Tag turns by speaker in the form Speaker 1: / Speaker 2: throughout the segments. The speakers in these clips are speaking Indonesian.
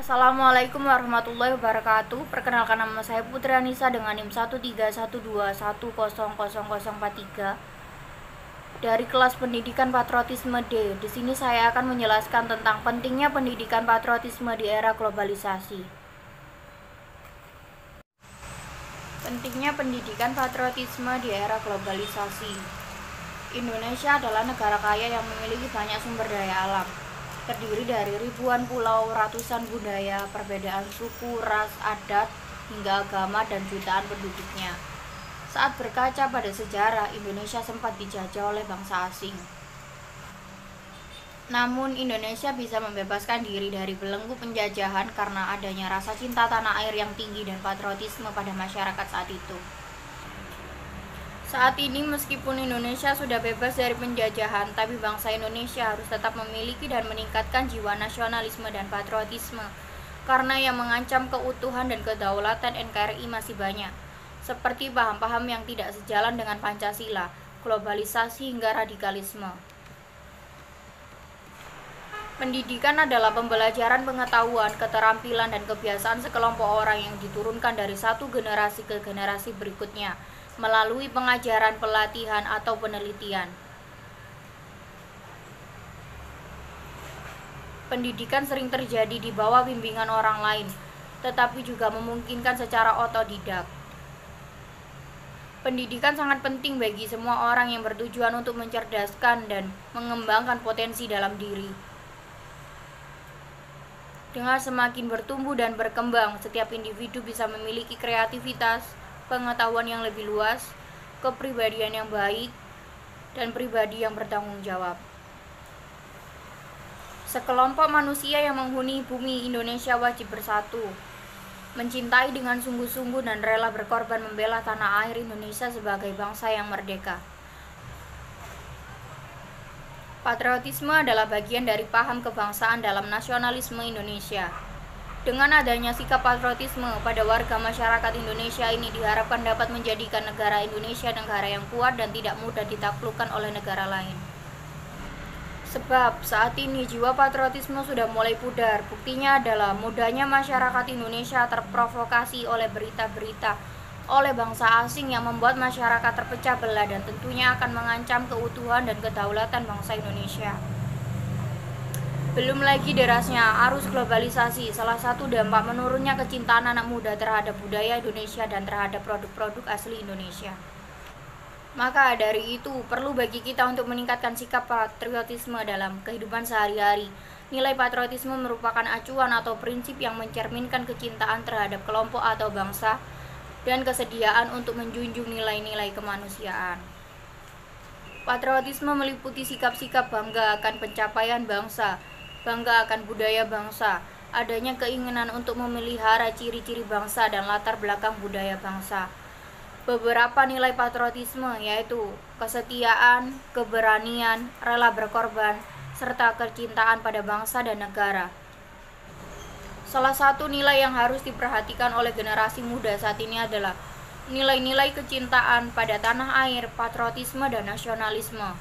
Speaker 1: Assalamualaikum warahmatullahi wabarakatuh. Perkenalkan, nama saya Putri Anissa dengan NIM 13121000043 dari kelas Pendidikan Patriotisme D. Di sini saya akan menjelaskan tentang pentingnya pendidikan patriotisme di era globalisasi. Pentingnya pendidikan patriotisme di era globalisasi. Indonesia adalah negara kaya yang memiliki banyak sumber daya alam. Terdiri dari ribuan pulau, ratusan budaya, perbedaan suku, ras, adat, hingga agama, dan jutaan penduduknya. Saat berkaca pada sejarah, Indonesia sempat dijajah oleh bangsa asing. Namun, Indonesia bisa membebaskan diri dari belenggu penjajahan karena adanya rasa cinta tanah air yang tinggi dan patriotisme pada masyarakat saat itu. Saat ini, meskipun Indonesia sudah bebas dari penjajahan, tapi bangsa Indonesia harus tetap memiliki dan meningkatkan jiwa nasionalisme dan patriotisme, karena yang mengancam keutuhan dan kedaulatan NKRI masih banyak, seperti paham-paham yang tidak sejalan dengan Pancasila, globalisasi, hingga radikalisme. Pendidikan adalah pembelajaran pengetahuan, keterampilan, dan kebiasaan sekelompok orang yang diturunkan dari satu generasi ke generasi berikutnya, melalui pengajaran, pelatihan, atau penelitian. Pendidikan sering terjadi di bawah bimbingan orang lain, tetapi juga memungkinkan secara otodidak. Pendidikan sangat penting bagi semua orang yang bertujuan untuk mencerdaskan dan mengembangkan potensi dalam diri. Dengan semakin bertumbuh dan berkembang, setiap individu bisa memiliki kreativitas, pengetahuan yang lebih luas, kepribadian yang baik, dan pribadi yang bertanggung jawab. Sekelompok manusia yang menghuni bumi Indonesia wajib bersatu, mencintai dengan sungguh-sungguh dan rela berkorban membela tanah air Indonesia sebagai bangsa yang merdeka. Patriotisme adalah bagian dari paham kebangsaan dalam nasionalisme Indonesia. Dengan adanya sikap patriotisme pada warga masyarakat Indonesia ini diharapkan dapat menjadikan negara Indonesia negara yang kuat dan tidak mudah ditaklukkan oleh negara lain. Sebab saat ini jiwa patriotisme sudah mulai pudar. Buktinya adalah mudahnya masyarakat Indonesia terprovokasi oleh berita-berita oleh bangsa asing yang membuat masyarakat terpecah belah dan tentunya akan mengancam keutuhan dan kedaulatan bangsa Indonesia. Belum lagi derasnya arus globalisasi, salah satu dampak menurunnya kecintaan anak muda terhadap budaya Indonesia dan terhadap produk-produk asli Indonesia. Maka dari itu, perlu bagi kita untuk meningkatkan sikap patriotisme dalam kehidupan sehari-hari. Nilai patriotisme merupakan acuan atau prinsip yang mencerminkan kecintaan terhadap kelompok atau bangsa dan kesediaan untuk menjunjung nilai-nilai kemanusiaan. Patriotisme meliputi sikap-sikap bangga akan pencapaian bangsa, bangga akan budaya bangsa, adanya keinginan untuk memelihara ciri-ciri bangsa dan latar belakang budaya bangsa. Beberapa nilai patriotisme yaitu kesetiaan, keberanian, rela berkorban, serta kecintaan pada bangsa dan negara. Salah satu nilai yang harus diperhatikan oleh generasi muda saat ini adalah nilai-nilai kecintaan pada tanah air, patriotisme, dan nasionalisme.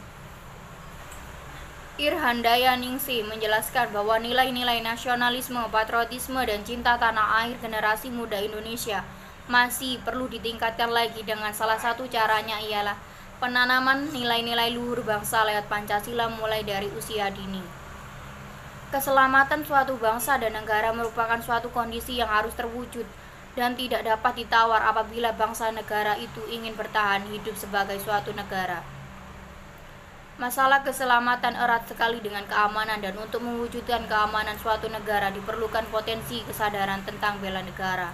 Speaker 1: Irhandaya Ningsih menjelaskan bahwa nilai-nilai nasionalisme, patriotisme, dan cinta tanah air generasi muda Indonesia masih perlu ditingkatkan lagi dengan salah satu caranya ialah penanaman nilai-nilai luhur bangsa lewat Pancasila mulai dari usia dini. Keselamatan suatu bangsa dan negara merupakan suatu kondisi yang harus terwujud dan tidak dapat ditawar apabila bangsa negara itu ingin bertahan hidup sebagai suatu negara. Masalah keselamatan erat sekali dengan keamanan, dan untuk mewujudkan keamanan suatu negara diperlukan potensi kesadaran tentang bela negara.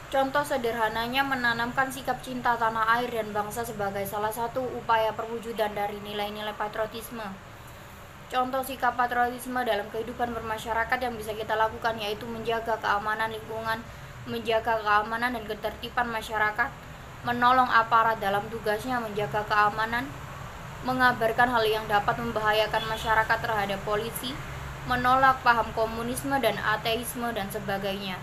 Speaker 1: Contoh sederhananya menanamkan sikap cinta tanah air dan bangsa sebagai salah satu upaya perwujudan dari nilai-nilai patriotisme. Contoh sikap patriotisme dalam kehidupan bermasyarakat yang bisa kita lakukan yaitu menjaga keamanan lingkungan, menjaga keamanan dan ketertiban masyarakat, menolong aparat dalam tugasnya menjaga keamanan, mengabarkan hal yang dapat membahayakan masyarakat terhadap polisi, menolak paham komunisme dan ateisme, dan sebagainya.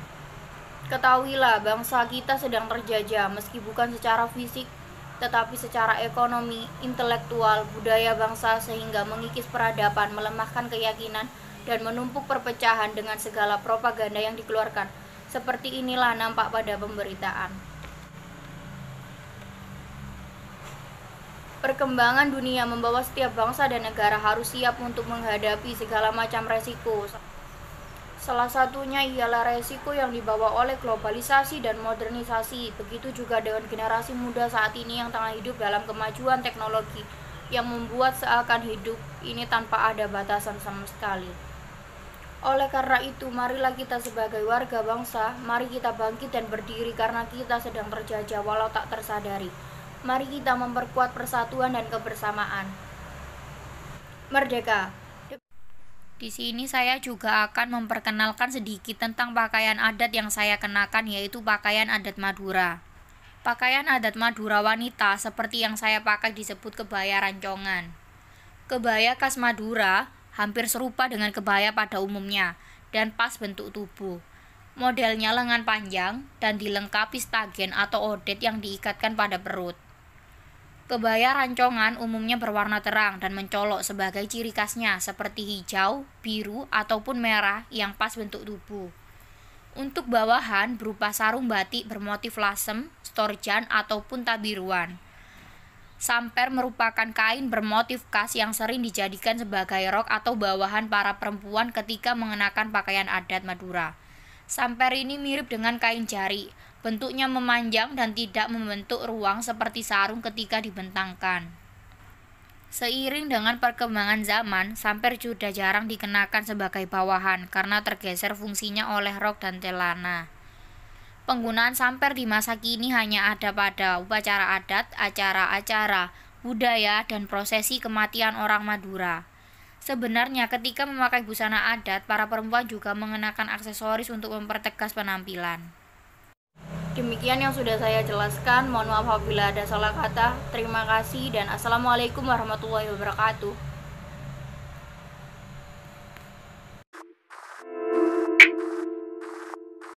Speaker 1: Ketahuilah, bangsa kita sedang terjajah meski bukan secara fisik, tetapi secara ekonomi, intelektual, budaya bangsa, sehingga mengikis peradaban, melemahkan keyakinan, dan menumpuk perpecahan dengan segala propaganda yang dikeluarkan. Seperti inilah nampak pada pemberitaan. Perkembangan dunia membawa setiap bangsa dan negara harus siap untuk menghadapi segala macam resiko. Salah satunya ialah resiko yang dibawa oleh globalisasi dan modernisasi. Begitu juga dengan generasi muda saat ini yang tengah hidup dalam kemajuan teknologi yang membuat seakan hidup ini tanpa ada batasan sama sekali. Oleh karena itu, marilah kita sebagai warga bangsa, mari kita bangkit dan berdiri karena kita sedang terjajah walau tak tersadari. Mari kita memperkuat persatuan dan kebersamaan. Merdeka! Di sini saya juga akan memperkenalkan sedikit tentang pakaian adat yang saya kenakan, yaitu pakaian adat Madura. Pakaian adat Madura wanita seperti yang saya pakai disebut kebaya rancongan. Kebaya khas Madura hampir serupa dengan kebaya pada umumnya dan pas bentuk tubuh. Modelnya lengan panjang dan dilengkapi stagen atau odet yang diikatkan pada perut. Kebaya rancongan umumnya berwarna terang dan mencolok sebagai ciri khasnya seperti hijau, biru, ataupun merah yang pas bentuk tubuh. Untuk bawahan berupa sarung batik bermotif lasem, storjan, ataupun tabiruan. Samper merupakan kain bermotif khas yang sering dijadikan sebagai rok atau bawahan para perempuan ketika mengenakan pakaian adat Madura. Samper ini mirip dengan kain jari, bentuknya memanjang dan tidak membentuk ruang seperti sarung ketika dibentangkan. Seiring dengan perkembangan zaman, samper sudah jarang dikenakan sebagai bawahan karena tergeser fungsinya oleh rok dan celana. Penggunaan samper di masa kini hanya ada pada upacara adat, acara-acara, budaya, dan prosesi kematian orang Madura. Sebenarnya ketika memakai busana adat, para perempuan juga mengenakan aksesoris untuk mempertegas penampilan. Demikian yang sudah saya jelaskan, mohon maaf apabila ada salah kata. Terima kasih dan Assalamualaikum warahmatullahi wabarakatuh.